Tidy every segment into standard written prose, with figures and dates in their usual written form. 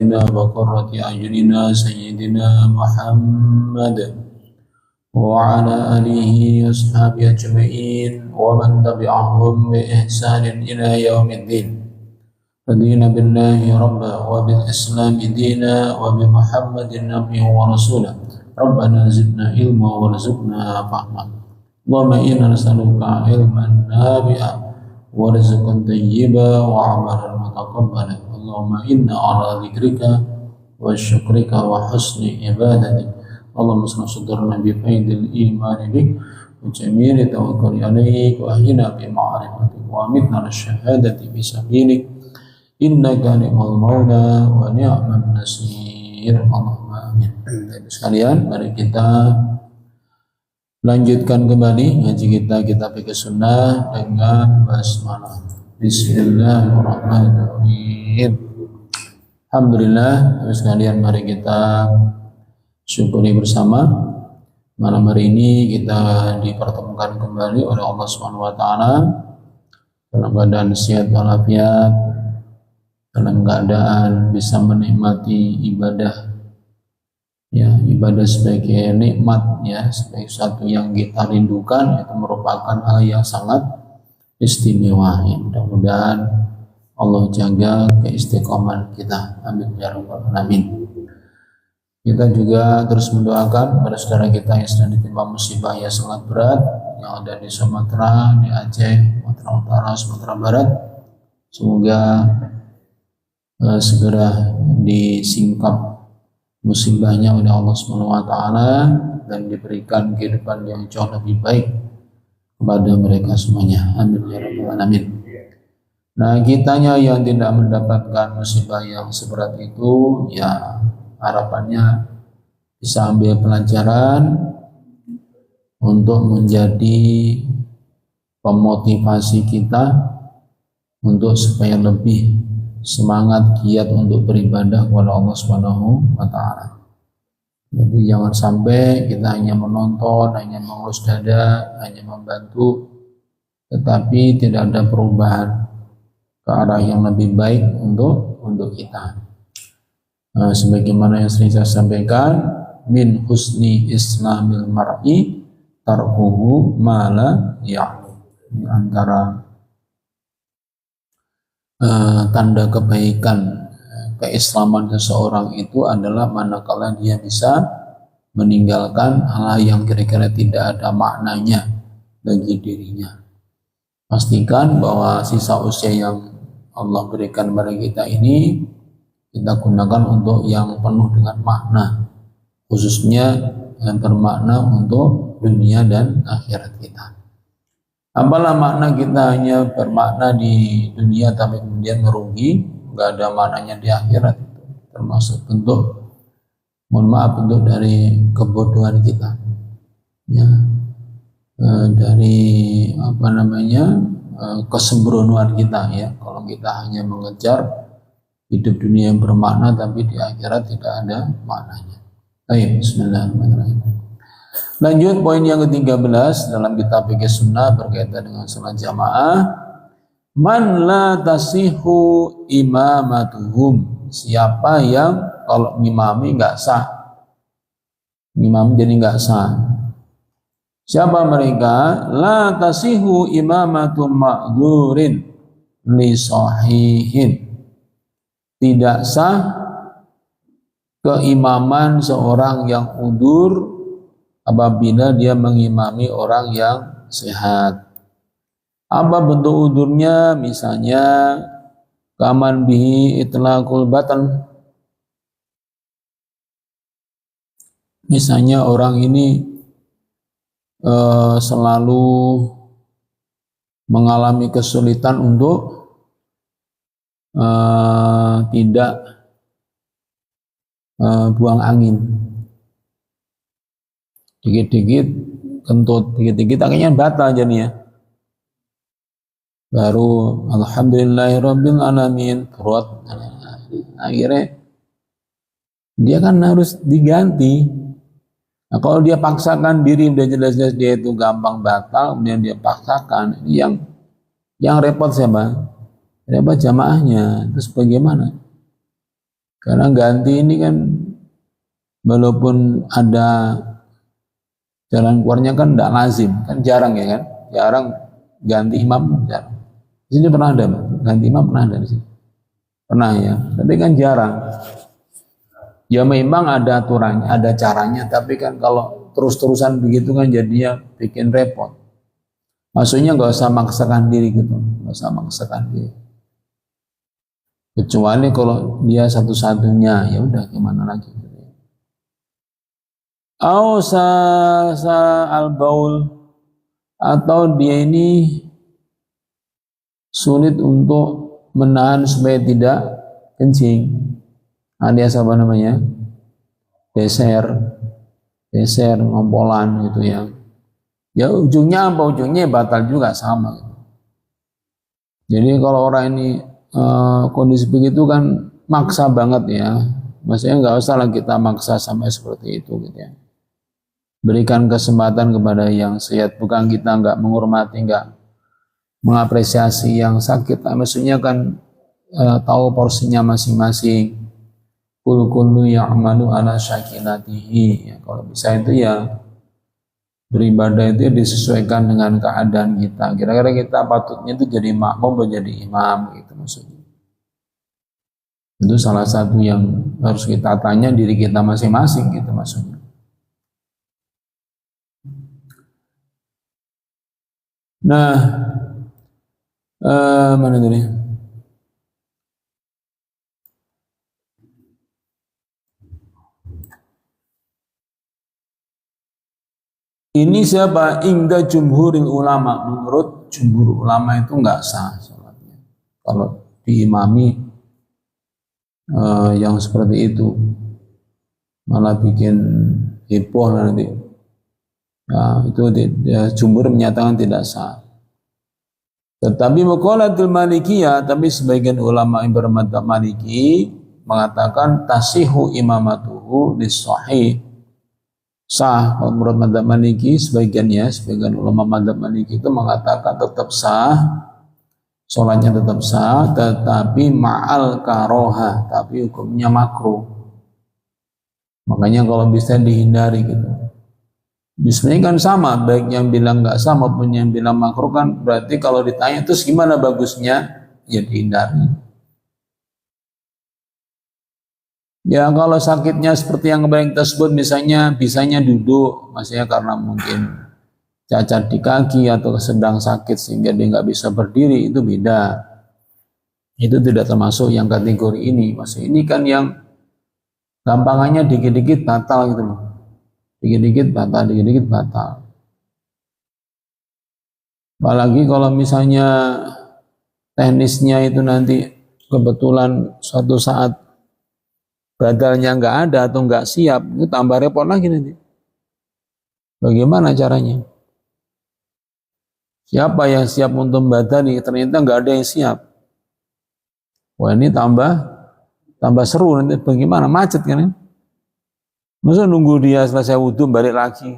وقرة أعيننا سيدنا محمد وعلى آله وأصحابه أجمعين ومن تبعهم بإحسان إلى يوم الدين. رضينا بالله ربا وبالإسلام دينا وبمحمد نبيا ورسولا. ربنا زدنا علما وارزقنا فهما. اللهم إنا نسألك علما نافعا ورزقا طيبا وعملا متقبلا. اللهم إنا على ذكرك وشكرك وحسن عبادتك. اللهم اصلح صدورنا بفيض الإيمان بك وجميل التوكل عليك وأحينا بمعرفتك وأمتنا على الشهادة بسبيلك إنك نعم المولى ونعم النصير. Allahumma amin. Sekalian, mari kita lanjutkan kembali ngaji kita kitab fikih sunnah dengan basmalah. Bismillahirrahmanirrahim. Alhamdulillah, sekalian mari kita syukuri bersama. Malam hari ini kita dipertemukan kembali oleh Allah Subhanahu wa taala dalam keadaan sehat walafiat, dalam keadaan bisa menikmati ibadah, ya, ibadah sebagai nikmat, ya, sebagai sesuatu yang kita rindukan, itu merupakan hal yang sangat istimewa. Ya, mudah-mudahan Allah jaga keistiqomahan kita, amin ya rabbal alamin. Kita juga terus mendoakan pada saudara kita yang sedang ditimpa musibah yang sangat berat, yang ada di Sumatera, di Aceh, Sumatera Utara, Sumatera Barat. Semoga segera disingkap musibahnya oleh Allah Subhanahu wa taala dan diberikan kehidupan yang jauh lebih baik kepada mereka semuanya. Amin ya rabbal alamin. Nah, kitanya yang tidak mendapatkan musibah yang seberat itu, ya harapannya bisa ambil pelajaran untuk menjadi pemotivasi kita untuk supaya lebih semangat giat untuk beribadah kepada Allah Subhanahu wa taala. Jadi jangan sampai kita hanya menonton, hanya mengelus dada, hanya membantu, tetapi tidak ada perubahan ke arah yang lebih baik untuk kita. Nah, sebagaimana yang sering saya sampaikan, min husni islamil mar'i tarkuhu ma la ya'lam. Di antara tanda kebaikan keislaman seseorang itu adalah manakala dia bisa meninggalkan hal yang kira-kira tidak ada maknanya bagi dirinya. Pastikan bahwa sisa usia yang Allah berikan kepada kita ini kita gunakan untuk yang penuh dengan makna, khususnya yang bermakna untuk dunia dan akhirat kita. Apalah makna kita hanya bermakna di dunia tapi kemudian merugi, nggak ada maknanya di akhirat, itu termasuk bentuk, mohon maaf, bentuk dari kebodohan kita, ya, dari kesembronoan kita, ya, kalau kita hanya mengejar hidup dunia yang bermakna tapi di akhirat tidak ada maknanya. Baik, bismillahirrahmanirrahim. Lanjut poin yang ke-13 dalam kitab fikih sunnah berkaitan dengan salat jamaah. Man la tasihu imamatuhum, siapa yang kalau ngimami nggak sah, ngimami jadi nggak sah. Siapa mereka? La tasihu imamatum ma'dzurin li sahihin, tidak sah keimaman seorang yang udzur apabila dia mengimami orang yang sehat. Apa bentuk udzurnya? Misalnya kaman bihi itlaqul batan. Misalnya orang ini selalu mengalami kesulitan untuk tidak buang angin. Dikit-dikit kentut, dikit-dikit akhirnya batal jadinya. Baru alhamdulillahirabbil alamin, perut. Akhirnya dia kan harus diganti. Nah, kalau dia paksakan diri, udah jelas-jelas dia itu gampang batal, kemudian dia paksakan, yang repot siapa? Repot jamaahnya. Terus bagaimana? Karena ganti ini kan walaupun ada jalan keluarnya kan tidak lazim, kan jarang ya kan, jarang ganti imam, jarang. Di sini pernah ada, ganti imam pernah ada di sini, pernah ya, tapi kan jarang. Ya memang ada aturannya, ada caranya, tapi kan kalau terus-terusan begitu kan jadinya bikin repot. Maksudnya nggak usah maksakan diri gitu, nggak usah maksakan diri. Kecuali kalau dia satu-satunya, ya udah gimana lagi. Au sa al-baul, atau dia ini sulit untuk menahan supaya tidak kencing. Alias apa namanya? Beser, ngompolan gitu ya. Ya ujungnya apa? Ujungnya batal juga sama. Jadi kalau orang ini kondisi begitu kan maksa banget ya. Maksudnya nggak usah lah kita maksa sampai seperti itu gitu ya. Berikan kesempatan kepada yang sehat, bukan kita nggak menghormati, nggak mengapresiasi yang sakit. Maksudnya kan tahu porsinya masing-masing. Kullu ya'malu ala syakilatihi. Ya, kalau bisa itu ya beribadah itu disesuaikan dengan keadaan kita. Kira-kira kita patutnya itu jadi makmum atau jadi imam gitu maksudnya. Itu salah satu yang harus kita tanya diri kita masing-masing gitu maksudnya. Nah, mana tadi? Ini siapa? Inda jumhuril ulama. Menurut jumhur ulama itu enggak sah sholatnya. Kalau diimami yang seperti itu malah bikin heboh nanti. Nah, itu jumhur menyatakan tidak sah. Tetapi maqalatul malikiyah, tapi sebagian ulama yang bermadzhab Maliki mengatakan tasihu imamatuhu lis-sahih. Sah. Kalau menurut madzhab Maliki sebagian ulama madzhab Maliki itu mengatakan tetap sah, sholatnya tetap sah, tetapi ma'al karoha, tapi hukumnya makruh. Makanya kalau bisa dihindari gitu. Sebenarnya kan sama, baik yang bilang nggak sah maupun yang bilang makruh kan berarti kalau ditanya terus gimana bagusnya, ya dihindari. Ya kalau sakitnya seperti yang kemarin kita sebut, misalnya bisanya duduk, maksudnya karena mungkin cacat di kaki atau sedang sakit sehingga dia nggak bisa berdiri, itu beda. Itu tidak termasuk yang kategori ini. Maksudnya ini kan yang gampangannya dikit-dikit batal gitu loh. Dikit-dikit batal. Apalagi kalau misalnya teknisnya itu nanti kebetulan suatu saat badalnya nggak ada atau nggak siap, itu tambah repot lagi nanti. Bagaimana caranya? Siapa yang siap untuk badali? Ternyata nggak ada yang siap. Wah ini tambah seru nanti. Bagaimana? Macet kan? Masa nunggu dia selesai wudhu balik lagi?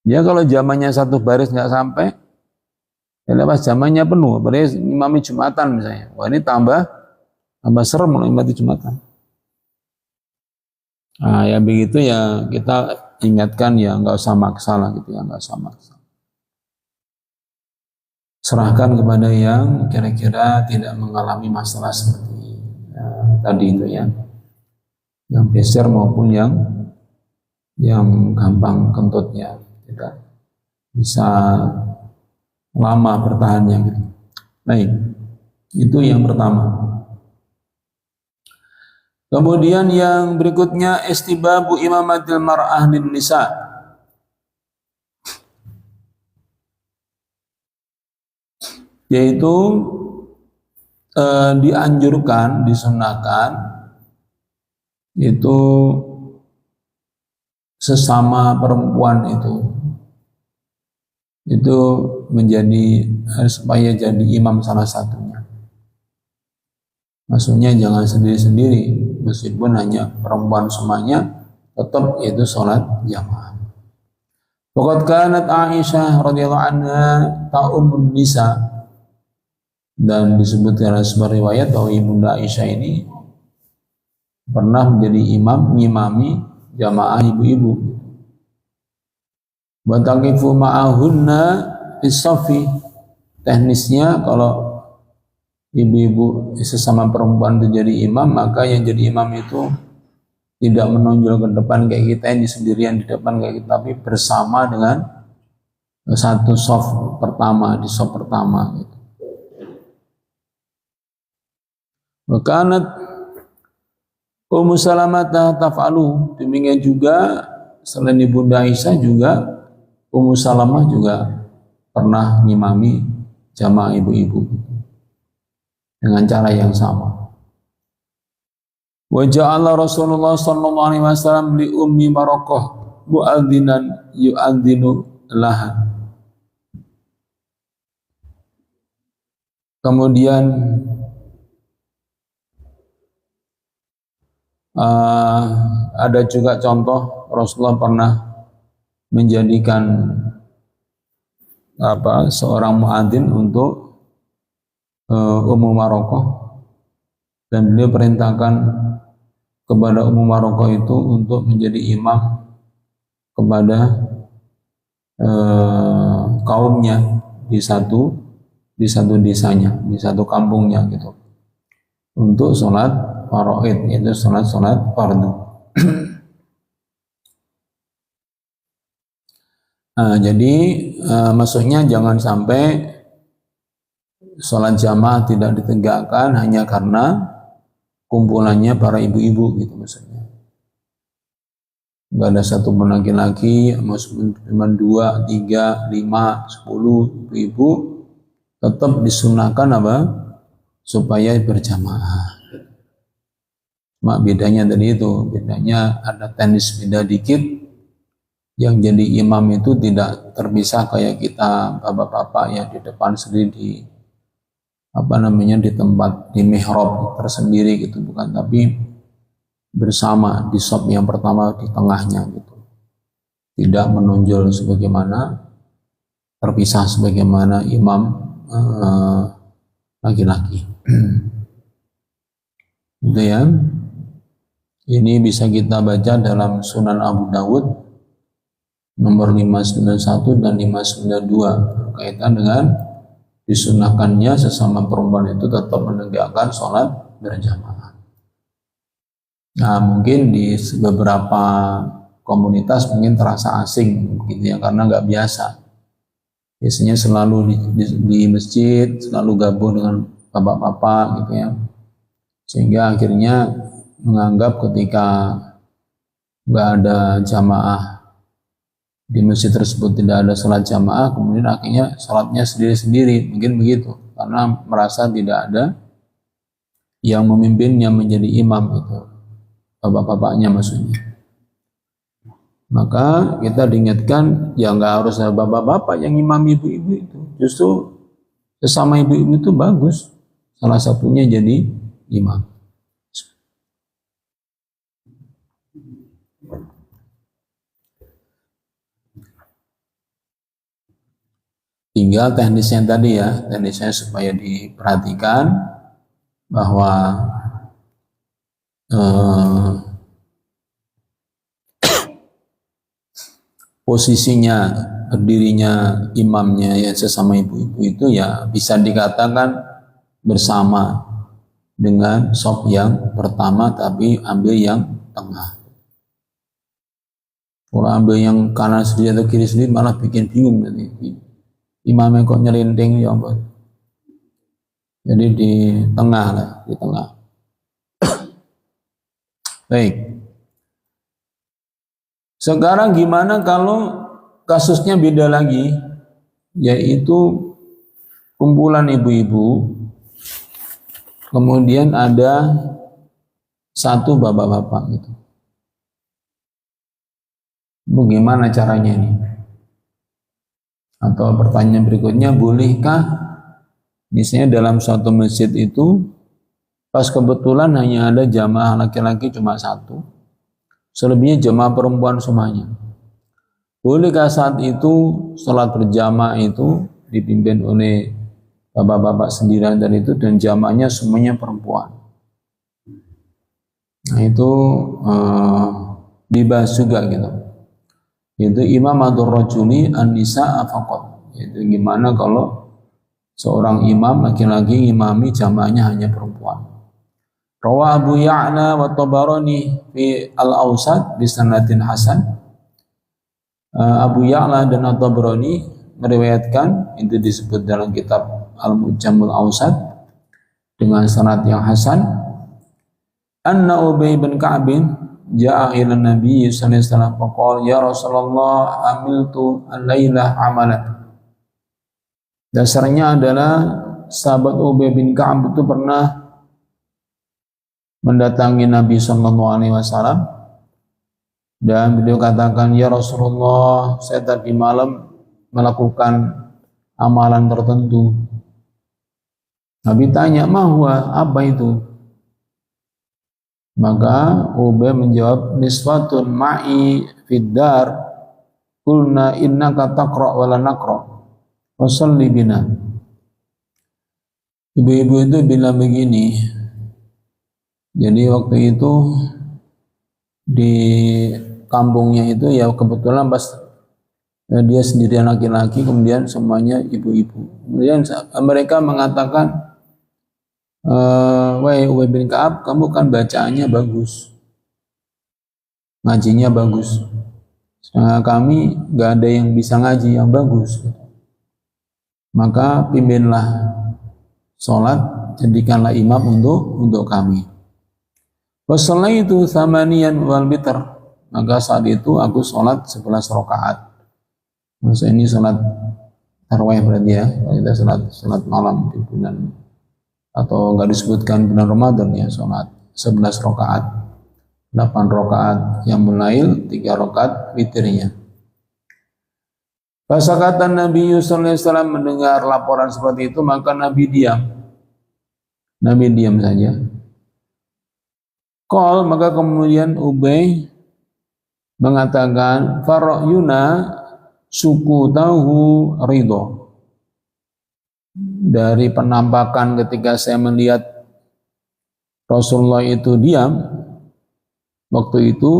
Ya kalau zamannya satu baris nggak sampai, ya pas zamannya penuh, berarti imami Jumatan misalnya. Wah ini tambah serem kalau imam Jumatan. Nah ya begitu ya kita ingatkan ya nggak usah maksa lah gitu ya, nggak usah maksa. Serahkan kepada yang kira-kira tidak mengalami masalah seperti tadi itu ya, yang beser maupun yang gampang kentut ya, tidak bisa lama bertahannya gitu. Baik, itu yang pertama. Kemudian yang berikutnya istibabu imamatil mar'ah lin nisa. Yaitu dianjurkan, disunahkan itu sesama perempuan itu menjadi supaya jadi imam salah satunya. Maksudnya jangan sendiri-sendiri, meskipun hanya perempuan semuanya, tetap itu sholat jamaah. Waqad kanat Aisyah radhiyallahu anha ta'ummun nisa, dan disebut dalam sebuah riwayat bahwa ibunda Aisyah ini pernah menjadi imam ngimami jamaah ibu-ibu. Wa taqifu ma'ahunna bis-saffi. Teknisnya kalau ibu-ibu sesama perempuan itu jadi imam, maka yang jadi imam itu tidak menonjol ke depan kayak kita, yang sendirian di depan kayak kita, tapi bersama dengan satu soft pertama, di soft pertama gitu. Wakanat Ummu Salamah taf'alu, demikian juga selain Ibunda Aisyah juga Ummu Salamah juga pernah ngimami jamaah ibu-ibu dengan cara yang sama. Wa ja'ala Rasulullah sallallahu alaihi wasallam li Ummi Marakah mu'adzinan yu'adzinu laha. Kemudian ada juga contoh Rasulullah pernah menjadikan seorang muadzin untuk Ummu Marakah, dan beliau perintahkan kepada Ummu Marakah itu untuk menjadi imam kepada kaumnya di satu desanya, di satu kampungnya gitu, untuk sholat faraid, itu sholat fardu. Jadi maksudnya jangan sampai sholat jamaah tidak ditegakkan hanya karena kumpulannya para ibu-ibu gitu maksudnya. Gak ada satu pun laki-laki, cuma 2, 3, 5, 10 ibu-ibu, tetap disunahkan supaya berjamaah. Cuma bedanya tadi itu, bedanya ada teknis beda dikit. Yang jadi imam itu tidak terpisah kayak kita bapak-bapak ya di depan sendiri di di tempat di mihrab tersendiri gitu, bukan, tapi bersama di shop yang pertama di tengahnya gitu, tidak menonjol sebagaimana terpisah sebagaimana imam laki-laki. Gitu ya. Ini bisa kita baca dalam Sunan Abu Dawud nomor 591 dan 592 berkaitan dengan disunahkannya sesama perempuan itu tetap menegakkan sholat berjamaah. Nah, mungkin di beberapa komunitas mungkin terasa asing gitu ya, karena nggak biasa. Biasanya selalu di masjid, selalu gabung dengan bapak-bapak gitu ya, sehingga akhirnya menganggap ketika nggak ada jamaah di masjid tersebut, tidak ada sholat jamaah, kemudian akhirnya sholatnya sendiri-sendiri, mungkin begitu, karena merasa tidak ada yang memimpinnya menjadi imam itu, bapak-bapaknya maksudnya. Maka kita diingatkan ya nggak harus ada bapak-bapak yang imam ibu-ibu itu, justru sesama ibu-ibu itu bagus, salah satunya jadi imam. Tinggal teknisnya tadi ya, teknisnya supaya diperhatikan bahwa posisinya berdirinya imamnya ya sesama ibu-ibu itu ya bisa dikatakan bersama dengan shaf yang pertama, tapi ambil yang tengah. Kalau ambil yang kanan sendiri atau kiri sendiri malah bikin bingung nanti. Imamnya kok nyelinting ya ampun. Jadi di tengah lah, di tengah. Baik. Sekarang gimana kalau kasusnya beda lagi, yaitu kumpulan ibu-ibu, kemudian ada satu bapak-bapak gitu. Bagaimana caranya ini? Atau pertanyaan berikutnya, bolehkah misalnya dalam suatu masjid itu pas kebetulan hanya ada jamaah laki-laki cuma satu, selebihnya jamaah perempuan semuanya. Bolehkah saat itu sholat berjamaah itu dipimpin oleh bapak-bapak sendirian dan itu, dan jamaahnya semuanya perempuan? Nah, itu dibahas juga gitu. Itu imamatur rajuli an-nisa faqat. Itu gimana kalau seorang imam laki-laki imami jamaahnya hanya perempuan. Rawa Abu Ya'la wa Tabarani fi al-Awsat bi sanadin hasan. Abu Ya'la dan At-Tabarani meriwayatkan, itu disebut dalam kitab Al-Mujamul Awsat dengan sanad yang hasan, anna Ubay bin Ka'b ja'a ila Nabi sallallahu alaihi wasallam faqala ya Rasulullah amiltu al-lailah amalan. Dasarnya adalah sahabat Ubay bin Ka'b itu pernah mendatangi Nabi sallallahu alaihi wasallam dan beliau katakan, ya Rasulullah, saya tadi malam melakukan amalan tertentu. Nabi tanya, mahwa, apa itu? Maka Ubay menjawab, niswatun ma'i fiddar qulna innaka taqra wa la naqra wa salli bina. Ibu-ibu itu bilang begini, jadi waktu itu di kampungnya itu ya kebetulan pas dia sendirian laki-laki, kemudian semuanya ibu-ibu. Kemudian mereka mengatakan, wahai Ubay bin Ka'ab, kamu kan bacaannya bagus, ngajinya bagus. Nah, kami nggak ada yang bisa ngaji yang bagus. Maka pimpinlah sholat, jadikanlah imam untuk kami. Wassalaitu thamaniyan wal bitr. Maka saat itu aku sholat 11 rakaat. Maksudnya ini sholat tarawih berarti ya. Kita sholat malam di bulan, atau enggak disebutkan bulan Ramadan ya, sholat 11 rakaat. 8 rakaat yang mulail, 3 rakaat witirnya. Fasakatan Nabi sallallahu alaihi wasallam mendengar laporan seperti itu, maka Nabi diam. Nabi diam saja. Maka kemudian Ubay mengatakan, fara'yuna suku tahu ridho. Dari penampakan ketika saya melihat Rasulullah itu diam, waktu itu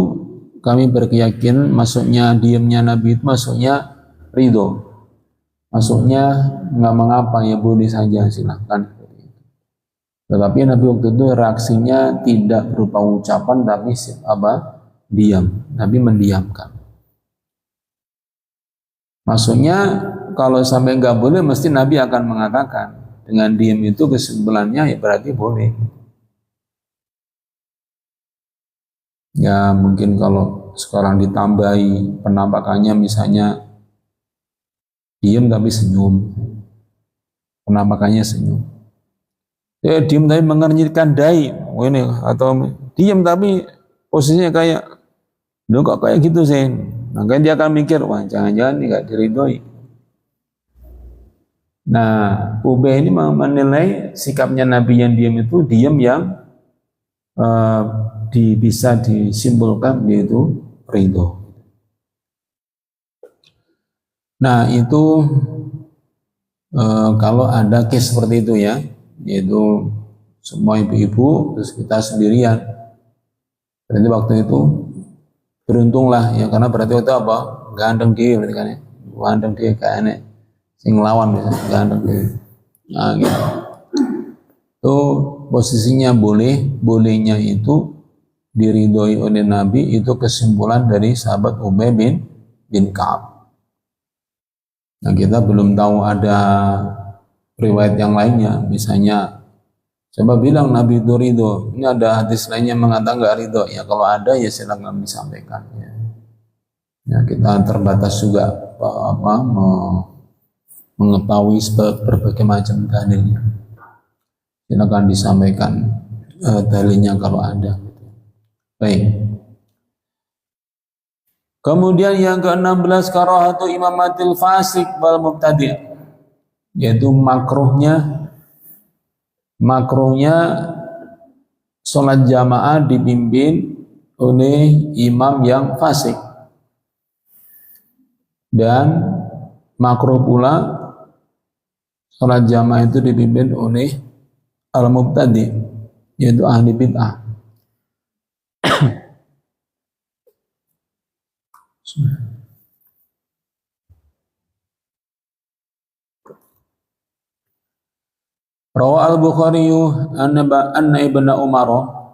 kami berkeyakinan masuknya diamnya Nabi itu masuknya ridho, masuknya nggak mengapa, ya boleh saja, silahkan. Tetapi Nabi waktu itu reaksinya tidak berupa ucapan, tapi diam. Nabi mendiamkan. Maksudnya kalau sampai nggak boleh, mesti Nabi akan mengatakan. Dengan diam itu kesimpulannya ya berarti boleh. Ya mungkin kalau sekarang ditambahi penampakannya, misalnya diam tapi senyum, penampakannya senyum. Diam tapi mengernyitkan dahi, ini, atau diam tapi posisinya kayak, lu kok kayak gitu sih? Makanya dia akan mikir, wah jangan-jangan ini nggak diridhoi. Nah, Ubay ini menilai sikapnya Nabi yang diam itu diam yang bisa disimpulkan dia itu ridho. Nah itu kalau ada case seperti itu ya, yaitu semua ibu-ibu terus kita sendirian, berarti waktu itu beruntunglah ya, karena berarti itu apa, gandeng dia berarti kan ya, gandeng dia kayaknya sing lawan misalnya, gandeng dia. Nah gitu, itu posisinya bolehnya itu diridhoi oleh Nabi, itu kesimpulan dari sahabat Ubay bin Ka'ab. Nah kita belum tahu ada riwayat yang lainnya, misalnya coba bilang Nabi itu ridho, ini ada hadis lainnya mengatakan nggak ridho, ya kalau ada ya silakan disampaikan ya. Ya kita terbatas juga mengetahui berbagai macam dalilnya, silakan disampaikan dalilnya kalau ada. Baik. Kemudian yang ke-16, karahatu imamatil fasik wal mubtadi', yaitu makruhnya sholat jamaah dipimpin oleh imam yang fasik, dan makruh pula sholat jamaah itu dipimpin oleh al-mubtadi', yaitu ahli bid'ah. Rawa al-Bukhari anna ibnu Umar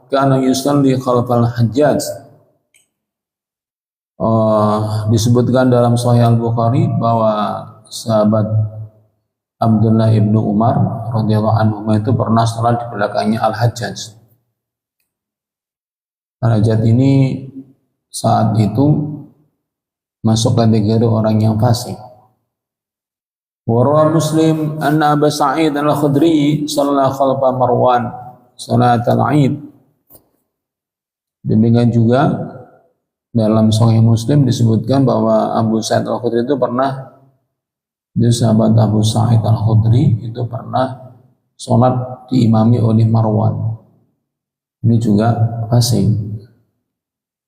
kana yusalli khalfal Hajjaj. Disebutkan dalam Sahih Al-Bukhari bahwa sahabat Abdullah ibnu Umar radhiyallahu anhu itu pernah salat di belakangnya Al-Hajjaj. Al-Hajjaj ini saat itu masuk kategori orang yang fasik. Wa Muslim anna Abu Sa'id Al-Khudri shalla khalfa Marwan salat al-Aid. Demikian juga dalam Sahih Muslim disebutkan bahwa Abu Sa'id Al-Khudri itu pernah, sahabat Abu Sa'id Al-Khudri itu pernah sholat diimami oleh Marwan. Ini juga fasik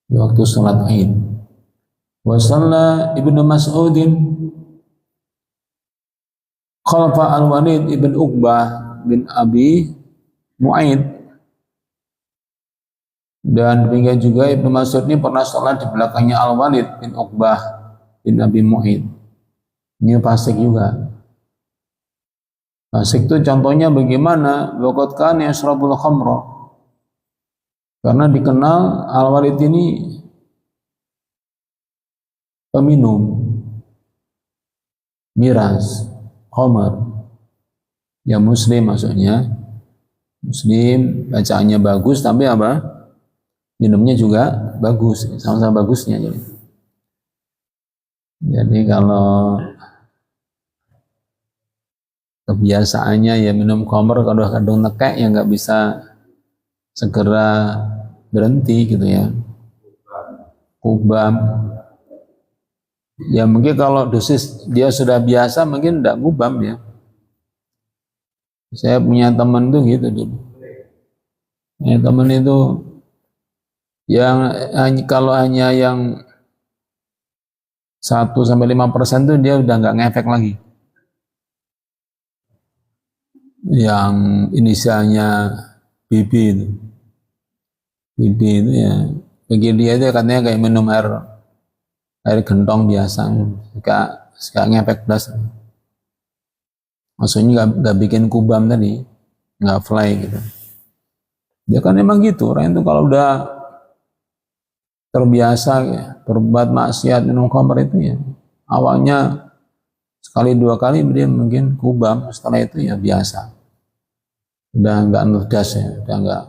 di waktu sholat Aid. Wa shalla Ibnu Mas'udin khalfa Al-Walid ibn Uqbah bin Abi Mu'aid. Dan demikian juga Ibnu Mas'ud ini pernah sholat di belakangnya Al-Walid bin Uqbah bin Abi Mu'aid. Ini fasik juga. Fasik itu contohnya bagaimana? Waqad kana yashrabul khamra. Karena dikenal Al-Walid ini peminum miras, khamr. Ya muslim maksudnya. Muslim, bacaannya bagus tapi apa? Minumnya juga bagus, sama-sama bagusnya. Jadi kalau kebiasaannya ya minum khamr, kalau kadung nekek ya nggak bisa segera berhenti gitu ya. Kubam. Ya mungkin kalau dosis dia sudah biasa mungkin tidak kubam ya. Saya punya teman tuh gitu dulu. Ya, teman itu yang kalau hanya yang 1-5% tuh dia udah nggak ngefek lagi. Yang inisialnya BB itu. BB itu ya bagi dia itu katanya kayak minum air gentong biasa, gak ngefek plus. Maksudnya nggak bikin kubam tadi, nggak fly gitu. Ya kan emang gitu, orang itu kalau udah terbiasa ya, berbuat maksiat minum khamr itu ya awalnya sekali 2 kali dia mungkin kubam, setelah itu ya biasa, udah nggak ngegas ya, udah nggak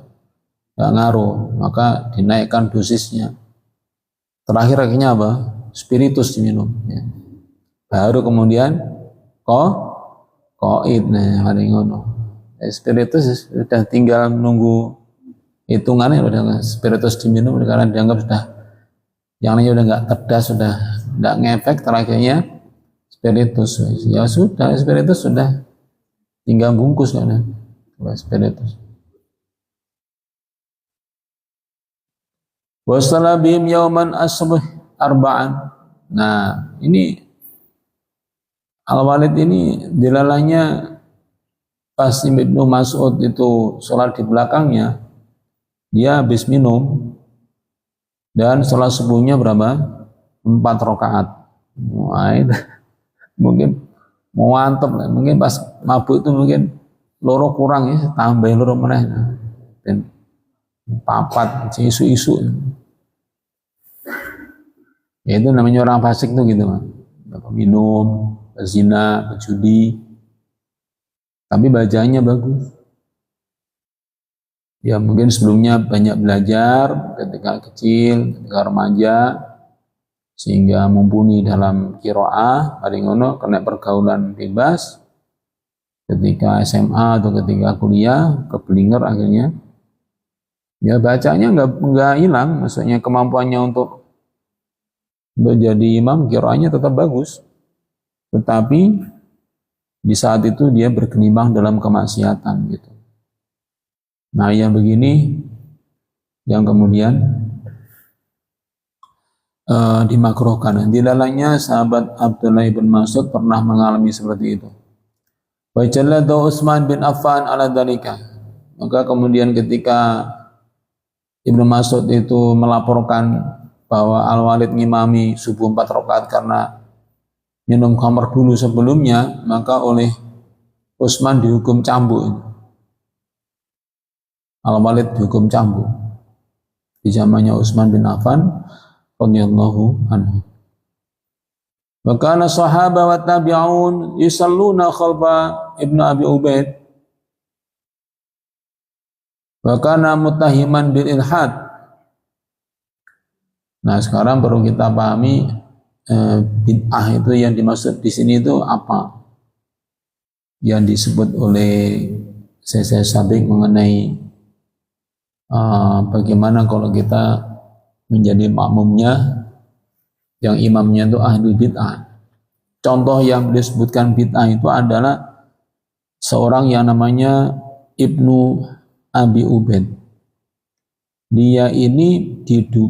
ngaruh, maka dinaikkan dosisnya. Terakhir akhirnya apa? Spiritus diminum ya. Baru kemudian koid nah hari ngono. Spiritus sudah tinggal menunggu hitungannya, udah spiritus diminum karena dianggap sudah yang lainnya udah nggak cerdas, sudah nggak ngefek, terakhirnya spiritus. Ya sudah, spiritus sudah tinggal bungkus kan, spiritus. Wasala bihim yauman asbih arba'an. Nah, ini Al-Walid ini dilalahnya pas Ibnu Mas'ud itu sholat di belakangnya, dia habis minum dan sholat subuhnya berapa? 4 rakaat. Wah, itu mungkin mau mantep, mungkin pas mabuk itu mungkin loro kurang ya, tambahin loro meneh dan 4 isu-isu. Ya itu namanya orang fasik tuh gitu, minum, zina, berjudi, tapi bacanya bagus. Ya mungkin sebelumnya banyak belajar ketika kecil, ketika remaja, sehingga mumpuni dalam qiraah, hari ngono kena pergaulan bebas. Ketika SMA atau ketika kuliah, keblinger akhirnya. Ya bacanya nggak hilang, maksudnya kemampuannya untuk jadi imam, qiraahnya tetap bagus. Tetapi di saat itu dia berkenimbang dalam kemaksiatan gitu. Nah yang begini yang kemudian dimakruhkan. Di dalamnya sahabat Abdullah bin Mas'ud pernah mengalami seperti itu. Wa jallada Utsman bin Affan ala dzalika. Maka kemudian ketika Ibnu Mas'ud itu melaporkan bahwa Al-Walid ngimami subuh 4 rakaat karena minum khamr dulu sebelumnya, maka oleh Utsman dihukum cambuk. Al-Walid dihukum cambuk di zamannya Utsman bin Affan radhiyallahu anhu. Wa kana sahaba wa tabi'un yusalluna khalfa Ibnu Abi Ubaid wa kana muttahiman bil ilhad. Nah, sekarang perlu kita pahami bid'ah itu yang dimaksud di sini itu apa? Yang disebut oleh Syekh Sabiq mengenai bagaimana kalau kita menjadi makmumnya yang imamnya itu ahli bid'ah. Contoh yang disebutkan bid'ah itu adalah seorang yang namanya Ibnu Abi Ubaid. Dia ini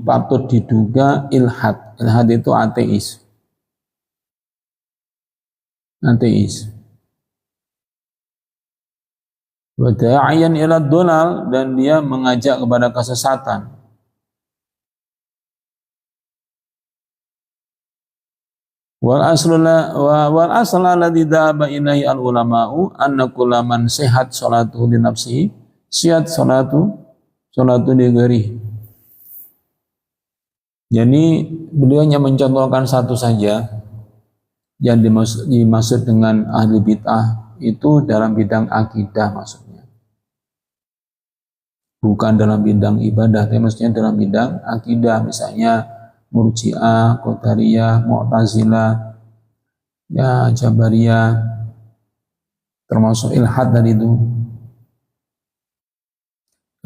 patut diduga ilhad. Ilhad itu ateis. Ateis. Wa da'iyan ila dhalal, dan dia mengajak kepada kesesatan. Wal asl alladhi dhahaba ilaihi al ulama'u anna kulla man sihat salatu li nafsihi sihat salatu li ghairihi. Jadi beliau hanya mencontohkan satu saja yang dimaksud dengan ahli bid'ah itu dalam bidang akidah maksudnya. Bukan dalam bidang ibadah, tapi maksudnya dalam bidang akidah, misalnya Murji'ah, Qadariyah, Mu'tazilah, ya Jabariyah, termasuk ilhad tadi itu.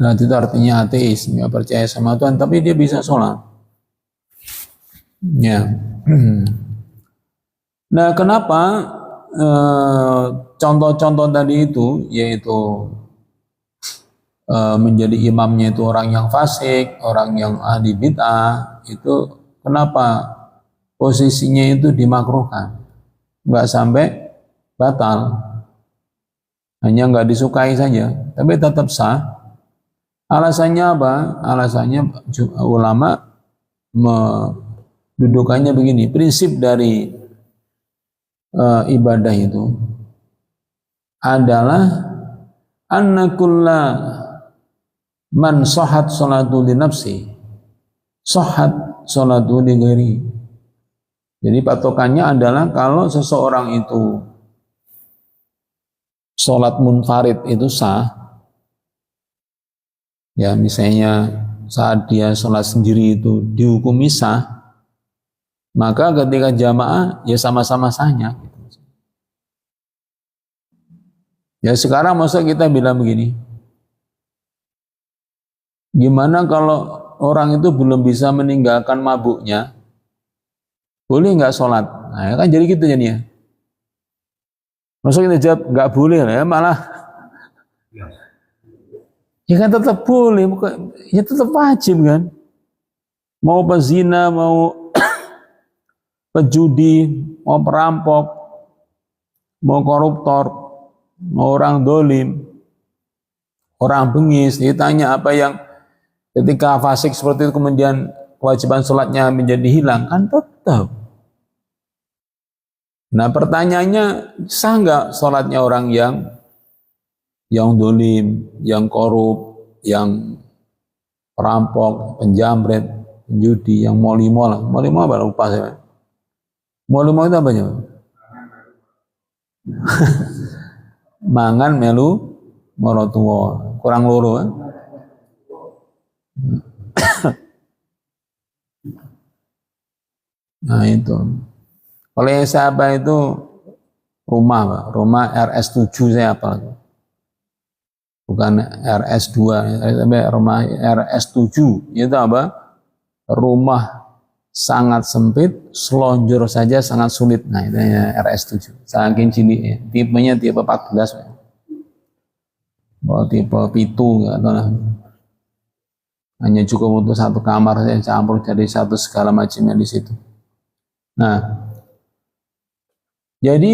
Nah, itu artinya ateis, nggak percaya sama Tuhan, tapi dia bisa sholat. Ya. Nah, kenapa contoh-contoh tadi itu, yaitu menjadi imamnya itu orang yang fasik, orang yang ahli bid'ah, itu kenapa posisinya itu dimakruhkan, nggak sampai batal, hanya nggak disukai saja, tapi tetap sah. Alasannya apa? Alasannya ulama mendudukannya begini, prinsip dari ibadah itu adalah anna kulla man sahhat salatu li nafsi sahhat salatu li ghairi. Jadi patokannya adalah kalau seseorang itu sholat munfarid itu sah, ya misalnya saat dia sholat sendiri itu dihukumi sah, maka ketika jamaah ya sama-sama sahnya. Ya sekarang masa kita bilang begini, gimana kalau orang itu belum bisa meninggalkan mabuknya, boleh nggak sholat? Nah kan jadi gitu jadinya. Masa kita jawab nggak boleh, ya malah ya kan tetap boleh, ya tetap wajib kan. Mau pezina, mau pejudi, mau perampok, mau koruptor, mau orang dolim, orang bengis, ditanya apa yang ketika fasik seperti itu kemudian kewajiban sholatnya menjadi hilang, kan tetap. Nah pertanyaannya, sah nggak sholatnya orang yang dolim, yang korup, yang perampok, penjamret, penjudi, yang molimo lah. Molimo apa lupa saya. Molimo itu apa ya? Mangan melu morotuwo, kurang loro kan? Nah itu. Oleh siapa itu rumah, Pak. Rumah RS7 saya apa? Bukan RS2, tapi rumah RS7 itu apa? Rumah sangat sempit, selonjor saja sangat sulit. Nah, itu RS7. Saking ciliknya. Tipenya tipe 14. Oh, tipe pitu enggak tahu lah. Hanya cukup untuk satu kamar saja, campur jadi satu segala macamnya di situ. Nah, jadi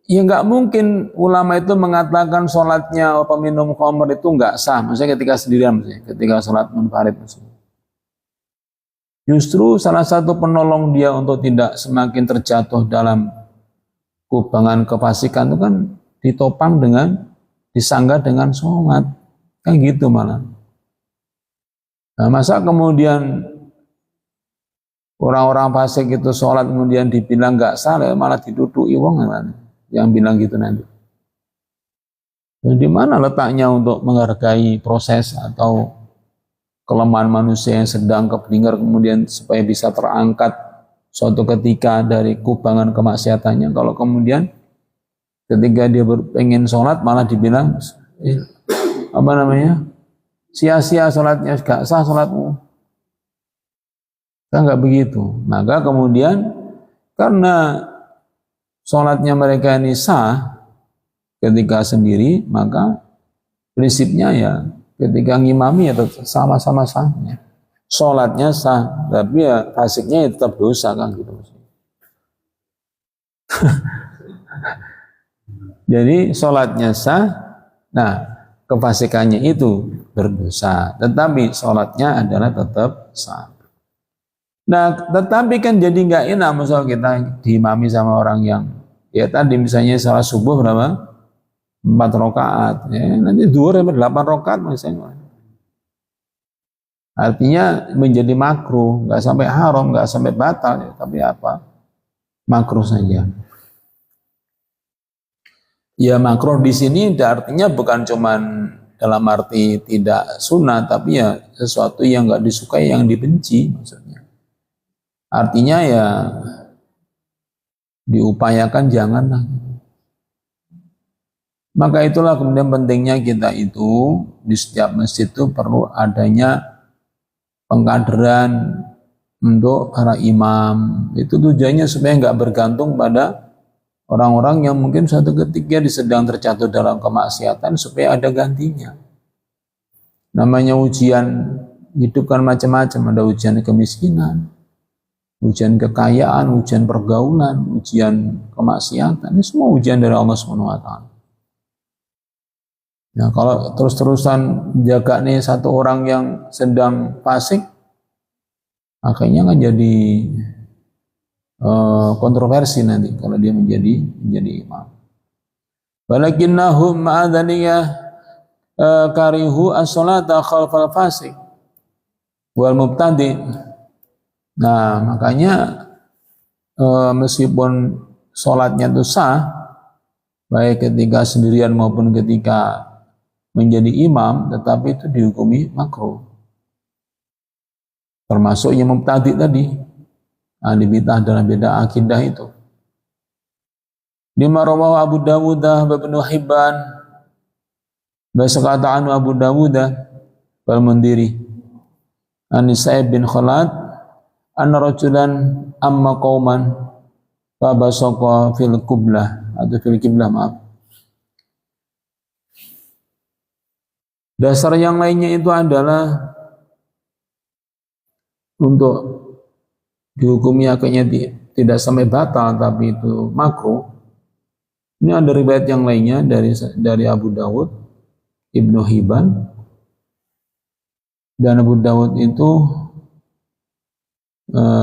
ya nggak mungkin ulama itu mengatakan sholatnya peminum khamr itu nggak sah. Maksudnya ketika sendirian, maksudnya ketika sholat munfarid. Maksudnya. Justru salah satu penolong dia untuk tidak semakin terjatuh dalam kubangan kefasikan itu kan ditopang dengan, disanggah dengan sholat. Kan gitu malah. Nah, masa kemudian orang-orang fasik itu sholat kemudian dibilang nggak sah, malah diduduki wong yang bilang gitu nanti. Di mana letaknya untuk menghargai proses atau kelemahan manusia yang sedang keblinger kemudian supaya bisa terangkat suatu ketika dari kubangan kemaksiatannya. Kalau kemudian ketika dia pengen sholat malah dibilang sia-sia sholatnya, gak sah sholatmu. Kan nggak begitu. Maka kemudian karena sholatnya mereka ini sah ketika sendiri, maka prinsipnya ya ketika ngimami ya tetap sama-sama sahnya. Sholatnya sah, tapi ya fasiknya ya tetap dosa kan gitu. Jadi sholatnya sah, nah kefasikannya itu berdosa, tetapi sholatnya adalah tetap sah. Nah, tetapi kan jadi nggak enak misal kita diimami sama orang yang ya tadi misalnya salat subuh berapa? 4 rakaat, ya, nanti 2 sampai 8 rakaat misalnya. Artinya menjadi makruh, nggak sampai haram, nggak sampai batal, ya, tapi apa? Makruh saja. Ya makruh di sini artinya bukan cuman dalam arti tidak sunnah, tapi ya sesuatu yang nggak disukai, yang dibenci maksudnya. Artinya ya diupayakan janganlah. Maka itulah kemudian pentingnya kita itu di setiap masjid itu perlu adanya pengkaderan untuk para imam. Itu tujuannya supaya nggak bergantung pada orang-orang yang mungkin suatu ketika sedang terjatuh dalam kemaksiatan supaya ada gantinya. Namanya ujian hidup kan macam-macam, ada ujian kemiskinan, ujian kekayaan, ujian pergaulan, ujian kemaksiatan, ini semua ujian dari Allah SWT. Nah, kalau terus-terusan jaga nih satu orang yang sedang fasik, akhirnya kan jadi kontroversi nanti kalau dia menjadi imam. Walakinnahum ma'adhaniyah karihu as-salata khalfal fasik wal mubtadi. Nah, makanya meskipun sholatnya itu sah, baik ketika sendirian maupun ketika menjadi imam, tetapi itu dihukumi makruh. Termasuk yang mubtadi tadi, ahli bid'ah dalam beda akidah itu. Lima rawahu Abu Dawud wa Ibnu Hibban, basakata anhu Abu Dawud wal Mundiri, an Sa'id bin Khalad, anna rajulan amma qauman fa basaqa fil qiblah atau fil qiblah, maaf. Dasar yang lainnya itu adalah untuk dihukumi akhirnya tidak sampai batal tapi itu makruh. Ini ada riwayat yang lainnya dari Abu Dawud, Ibnu Hibban, dan Abu Dawud itu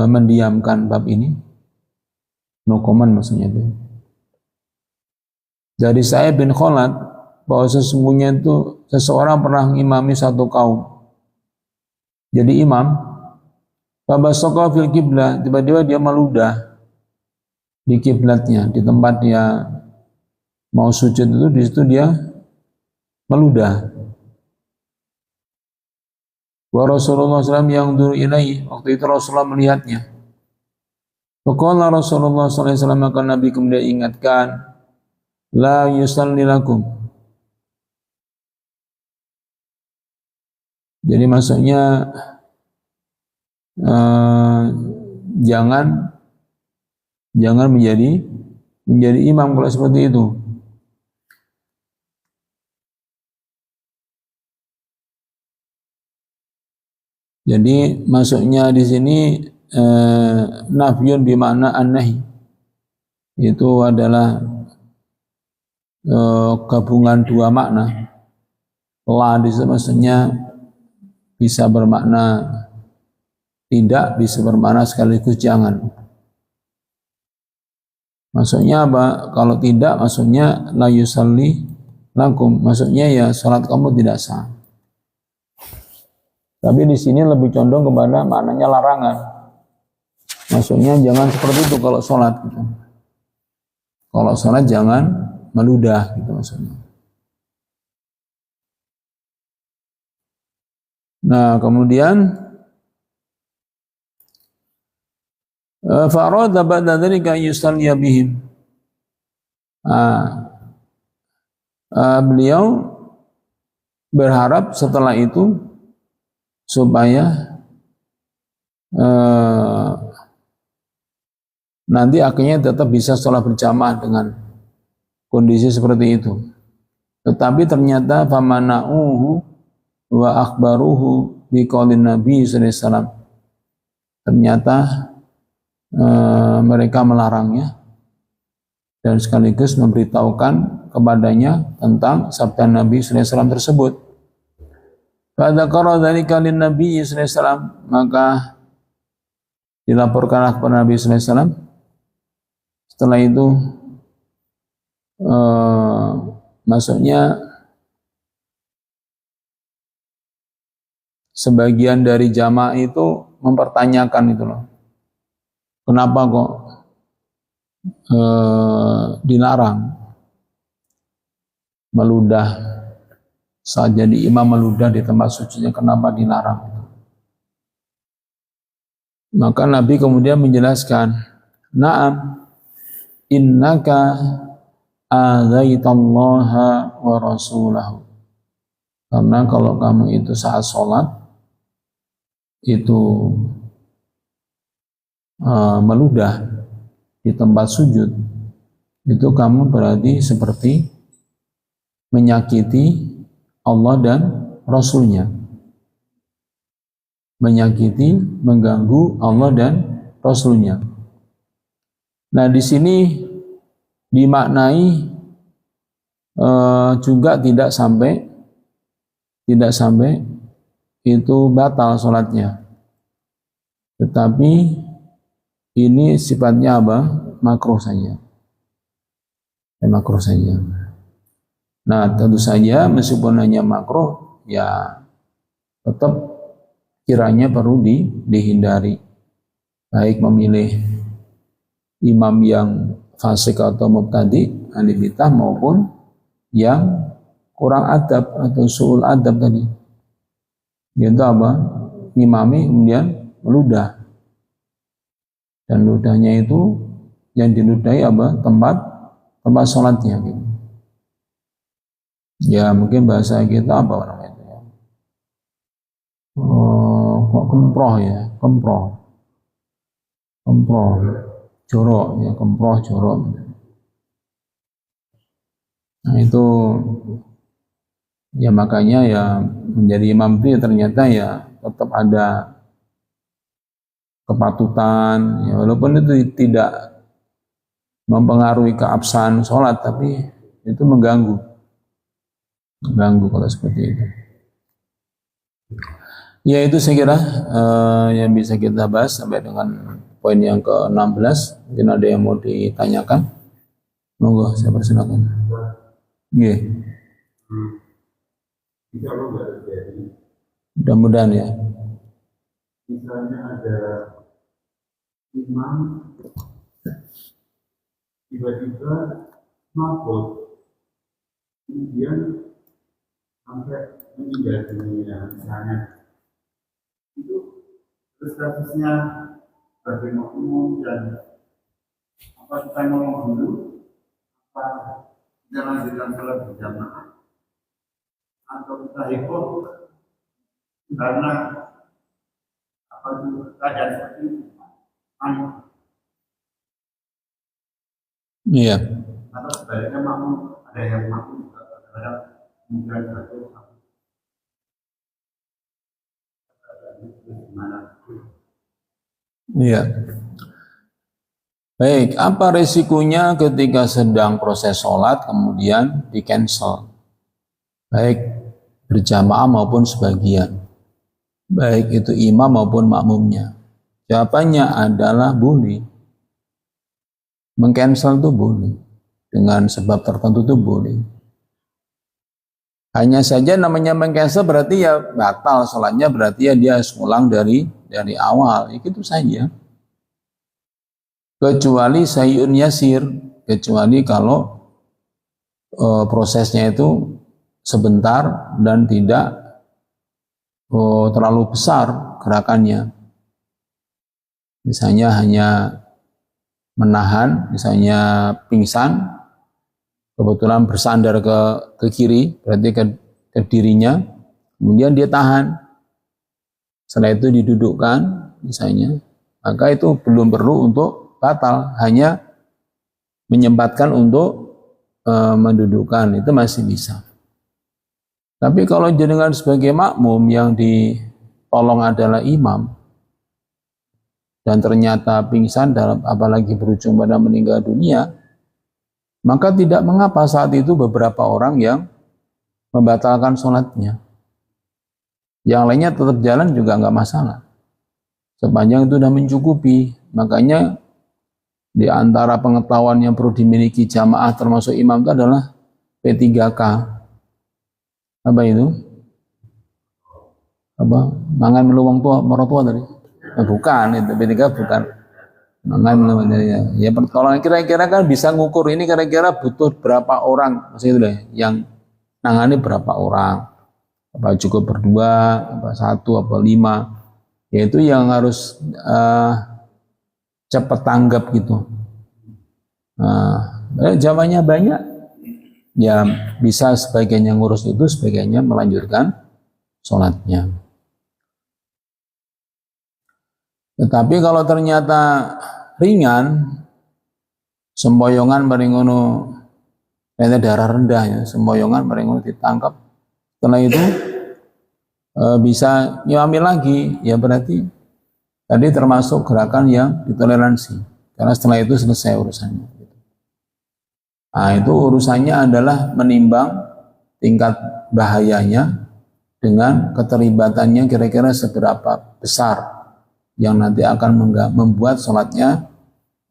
mendiamkan bab ini, no comment maksudnya itu. Dari Sa'id bin Khalad bahwa sesungguhnya itu seseorang pernah mengimami satu kaum. Jadi imam, fabasaqa fil qiblah, tiba-tiba dia meludah di kiblatnya, di tempat dia mau sujud itu, di situ dia meludah. Wa Rasulullah SAW yang dur ilaihi, waktu itu Rasulullah melihatnya. Faqala Rasulullah SAW, maka Nabi kemudian ingatkan, la yusalli lakum. Jadi maksudnya jangan menjadi imam kalau seperti itu. Jadi maksudnya di sini nafyun bimana an-nahi, itu adalah gabungan dua makna. La di sini maksudnya bisa bermakna tidak, bisa bermakna sekaligus jangan. Maksudnya apa? Kalau tidak, maksudnya la yusalli lakum, maksudnya ya salat kamu tidak sah. Tapi di sini lebih condong kepada maknanya larangan. Maksudnya jangan seperti itu kalau sholat gitu. Kalau sholat jangan meludah gitu maksudnya. Nah kemudian farada ba'da dzalika yusalliya bihim. Beliau berharap setelah itu supaya nanti akhirnya tetap bisa sholat berjamaah dengan kondisi seperti itu. Tetapi ternyata famana'uhu wa akhbaruhu biqaulin Nabi sallallahu alaihi wasallam. Ternyata mereka melarangnya dan sekaligus memberitahukan kepadanya tentang sabda Nabi sallallahu alaihi wasallam tersebut. Fadzakara dzalika lin Nabi sallallahu alaihi wasallam, maka dilaporkanlah kepada Nabi sallallahu alaihi wasallam. Setelah itu maksudnya sebagian dari jamaah itu mempertanyakan itu loh. Kenapa kok dilarang meludah saat jadi imam, meludah di tempat sucinya, kenapa dilarang? Maka Nabi kemudian menjelaskan, na'am innaka adzaitallaha wa rasulahu. Karena kalau kamu itu saat sholat itu meludah di tempat sujud, itu kamu berarti seperti menyakiti Allah dan Rasulnya, menyakiti, mengganggu Allah dan Rasulnya. Nah di sini dimaknai juga tidak sampai itu batal sholatnya, tetapi ini sifatnya apa? Makruh saja. Makruh saja. Nah, tentu saja meskipun hanya makruh, ya tetap kiranya perlu dihindari. Baik memilih imam yang fasik atau mubtadi, ahli bidah, maupun yang kurang adab atau su'ul adab tadi. Yaitu apa? Imami kemudian meludah. Dan ludahnya itu yang diludahi apa? Tempat sholatnya gitu. Ya mungkin bahasa kita apa namanya itu ya? Kemproh ya, kemproh, jorok ya, kemproh, jorok. Nah itu ya makanya ya menjadi imam itu ya ternyata ya tetap ada kepatutan, ya, walaupun itu tidak mempengaruhi keabsahan sholat, tapi itu mengganggu kalau seperti itu. Ya itu saya kira yang bisa kita bahas sampai dengan poin yang ke-16. Mungkin ada yang mau ditanyakan, monggo saya persilakan. Nggih. Mudah-mudahan ya. Misalnya ada imam tiba-tiba mabuk, kemudian sampai meninggal dunia misalnya, itu statusnya sebagai makmum dan apa kita ngomong dulu, apa kita lanjutkan sholat berjamaah atau kita ikut karena apa itu keadaan seperti itu? Iya. Atau sebaliknya makmum, ada yang makmum juga terhadap kemudian jatuh gimana? Iya. Baik, apa resikonya ketika sedang proses sholat kemudian di cancel? Baik berjamaah maupun sebagian. Baik itu imam maupun makmumnya. Jawabannya adalah boleh. Mengcancel itu boleh. Dengan sebab tertentu itu boleh. Hanya saja namanya mengcancel berarti ya batal sholatnya, berarti ya dia harus ulang dari awal, itu saja. Kecuali sayyun yasir, kecuali kalau prosesnya itu sebentar dan tidak terlalu besar gerakannya. Misalnya hanya menahan, misalnya pingsan, kebetulan bersandar ke kiri, berarti ke dirinya, kemudian dia tahan, setelah itu didudukkan misalnya, maka itu belum perlu untuk batal, hanya menyempatkan untuk mendudukkan, itu masih bisa. Tapi kalau jenengan sebagai makmum yang ditolong adalah imam, dan ternyata pingsan, dalam apalagi berujung pada meninggal dunia, maka tidak mengapa saat itu beberapa orang yang membatalkan sholatnya. Yang lainnya tetap jalan juga nggak masalah. Sepanjang itu sudah mencukupi. Makanya di antara pengetahuan yang perlu dimiliki jamaah termasuk imam itu adalah P3K. Apa itu? Apa? Mangan meluang tua, morotua tadi? Bukan, itu P3 bukan. Ya pertolongan kira-kira kan bisa ngukur ini kira-kira butuh berapa orang, maksudnya itu deh, yang nangani berapa orang, apa cukup berdua, apa satu, apa 5, yaitu yang harus cepat tanggap gitu. Jawabannya banyak, ya bisa sebagian yang ngurus itu, sebagiannya melanjutkan sholatnya. Tetapi kalau ternyata ringan, semboyongan meringono, darah rendah ya, semboyongan meringono ditangkap, setelah itu bisa nyamil lagi, ya berarti tadi termasuk gerakan yang ditoleransi, karena setelah itu selesai urusannya. Nah itu urusannya adalah menimbang tingkat bahayanya dengan keterlibatannya kira-kira seberapa besar yang nanti akan membuat sholatnya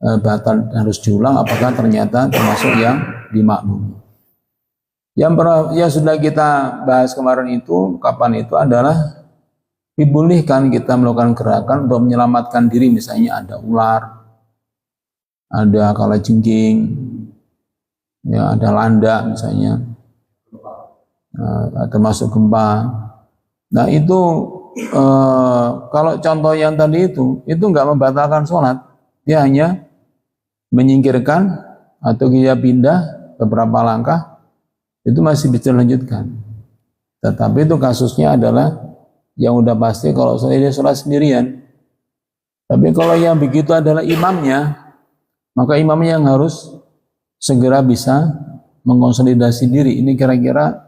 batal, harus diulang, apakah ternyata termasuk yang dimaklumi. Yang sudah kita bahas kemarin itu, kapan itu adalah dibolehkan kita melakukan gerakan untuk menyelamatkan diri, misalnya ada ular, ada kalajengking, ya ada landak misalnya, termasuk gempa. Nah itu kalau contoh yang tadi itu nggak membatalkan sholat, dia hanya menyingkirkan atau dia pindah beberapa langkah, itu masih bisa dilanjutkan. Tetapi itu kasusnya adalah yang udah pasti kalau dia sholat sendirian. Tapi kalau yang begitu adalah imamnya, maka imamnya yang harus segera bisa mengkonsolidasi diri. Ini kira-kira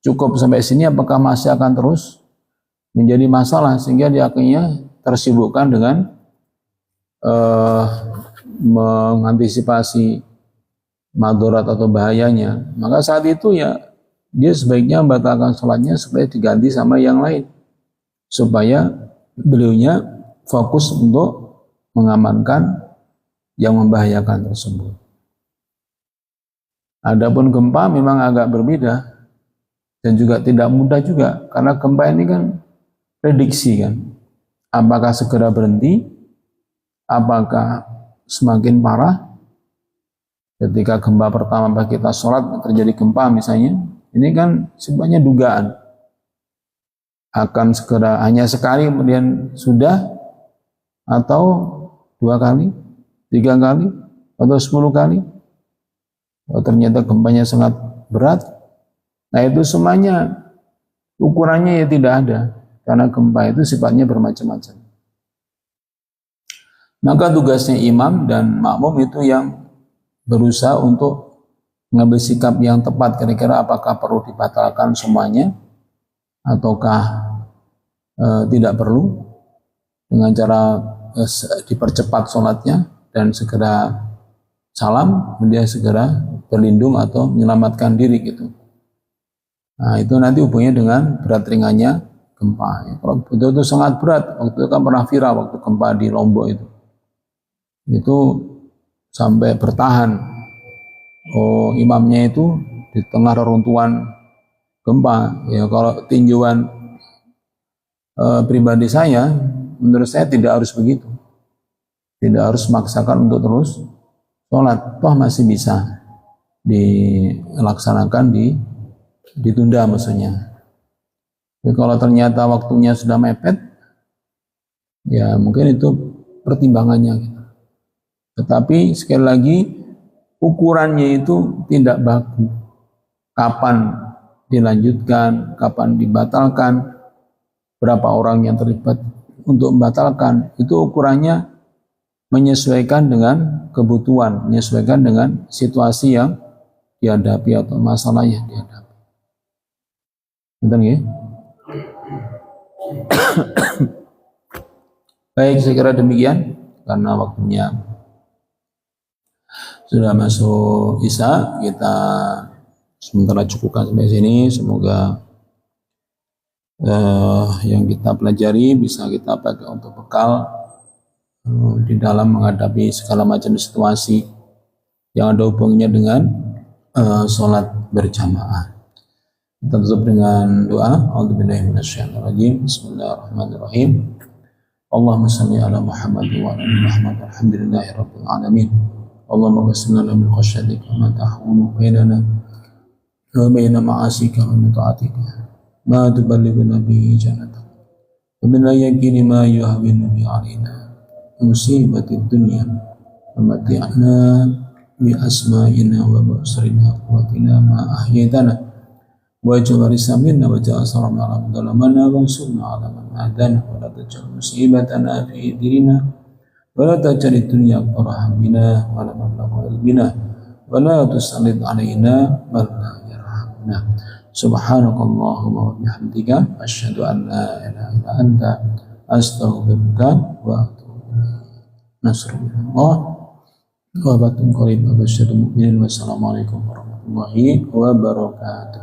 cukup sampai sini, apakah masih akan terus menjadi masalah sehingga dia akhirnya tersibukkan dengan mengantisipasi madharat atau bahayanya, maka saat itu ya dia sebaiknya membatalkan sholatnya supaya diganti sama yang lain, supaya beliaunya fokus untuk mengamankan yang membahayakan tersebut. Adapun gempa memang agak berbeda dan juga tidak mudah juga, karena gempa ini kan prediksi kan, apakah segera berhenti, apakah semakin parah. Ketika gempa pertama kita sholat terjadi gempa misalnya, ini kan sebenarnya dugaan akan segera hanya sekali kemudian sudah, atau 2 kali, 3 kali, atau 10 kali. Oh, ternyata gempanya sangat berat. Nah itu semuanya ukurannya ya tidak ada, karena gempa itu sifatnya bermacam-macam. Maka tugasnya imam dan makmum itu yang berusaha untuk mengambil sikap yang tepat, kira-kira apakah perlu dibatalkan semuanya ataukah tidak perlu, dengan cara dipercepat sholatnya dan segera salam, kemudian segera berlindung atau menyelamatkan diri gitu. Nah itu nanti hubungannya dengan berat ringannya gempa. Kalau betul-betul sangat berat, waktu itu kan pernah viral waktu gempa di Lombok itu sampai bertahan. Imamnya itu di tengah reruntuhan gempa. Ya kalau tinjauan pribadi saya, menurut saya tidak harus begitu. Tidak harus memaksakan untuk terus sholat, toh masih bisa dilaksanakan, ditunda maksudnya. Jadi kalau ternyata waktunya sudah mepet, ya mungkin itu pertimbangannya. Tetapi sekali lagi ukurannya itu tidak baku. Kapan dilanjutkan, kapan dibatalkan, berapa orang yang terlibat untuk membatalkan, itu ukurannya menyesuaikan dengan kebutuhan, menyesuaikan dengan situasi yang dihadapi atau masalah yang dihadapi. Betul ya? Baik, saya kira demikian karena waktunya sudah masuk Isya, kita sementara cukupkan sampai sini. Semoga yang kita pelajari bisa kita pakai untuk bekal di dalam menghadapi segala macam situasi yang ada hubungannya dengan sholat berjamaah. Kita tutup dengan doa. A'udzubillahi minasyaitonirrajim. Bismillahirrahmanirrahim. Allahumma shalli ala Muhammad wa ala ali Muhammad. Alhamdulillahirabbil alamin. Allahumma qsim lana min khashyatika ma tahulu bainana wa baina ma'asika wa min ta'atika ma tuballighuna bihi jannatak wa min al-yaqini ma yuhawwinu bi 'alaina musibatid dunya wa mat'ana bi asma'ina wa basarina quwwatina ma ahyaytana wa ja'al risamina wa ja'al sarana ala dhalamana wa ansurna ala man adana wa la taj'al musibatana fi dinina ولا تجعل الدنيا أكبر همنا ولا مبلغ علمنا ولا تسلط علينا من لا يرحمنا سبحانك اللهم وبحمدك أشهد أن لا إله إلا أنت أستغفرك وأتوب إليك نصر من الله وبات قريب وبشر المؤمنين والسلام عليكم ورحمة الله وبركاته.